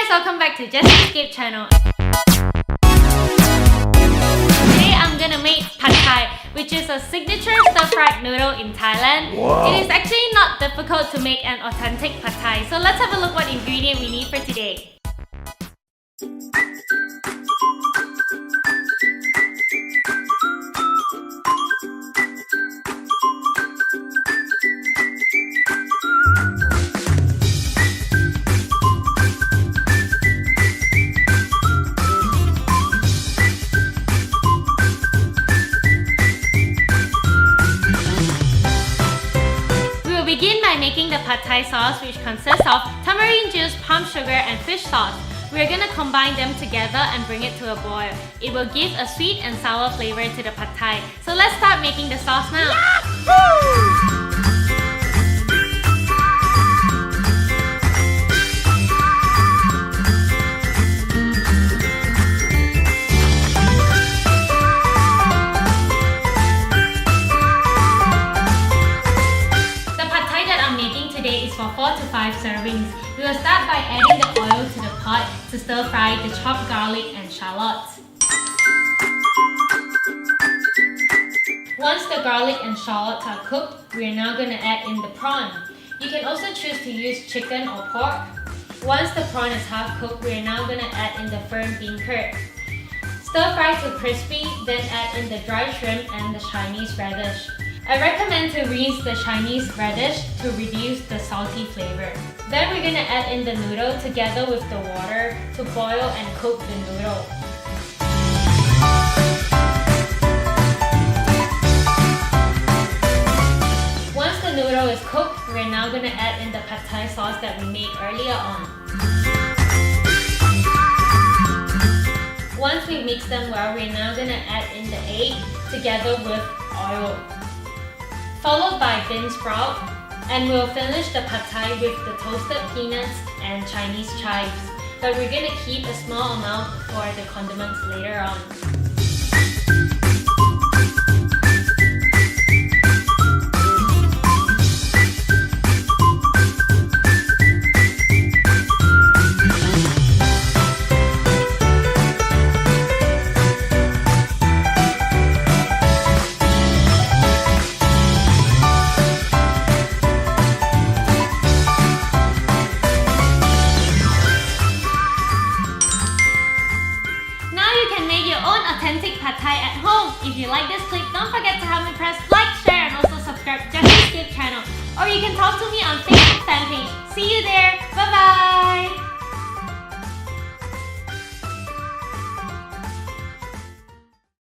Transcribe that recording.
welcome back to Jessiescape channel. Today I'm gonna make pad thai, which is a signature stir-fried noodle in Thailand. Wow. It is actually not difficult to make an authentic pad thai, so let's have a look what ingredient we need for today. Begin by making the pad thai sauce, which consists of tamarind juice, palm sugar and fish sauce. We are gonna combine them together and bring it to a boil. It will give a sweet and sour flavor to the pad thai. So let's start making the sauce now. Yahoo! For 4 to 5 servings. We will start by adding the oil to the pot to stir fry the chopped garlic and shallots. Once the garlic and shallots are cooked, we are now going to add in the prawn. You can also choose to use chicken or pork. Once the prawn is half cooked, we are now going to add in the firm beancurd. Stir fry to crispy, then add in the dry shrimp and the Chinese radish. I recommend to rinse the Chinese radish to reduce the salty flavor. Then we're gonna add in the noodle together with the water to boil and cook the noodle. Once the noodle is cooked, we're now gonna add in the pad thai sauce that we made earlier on. Once we mix them well, we're now gonna add in the egg together with oil, followed by beansprout, and we'll finish the pad thai with the toasted peanuts and Chinese chives, but we're gonna keep a small amount for the condiments later on. Authentic pad thai at home. If you like this clip, don't forget to help me press like, share and also subscribe to Jessiescape channel. Or you can talk to me on Facebook fan page. See you there. Bye bye.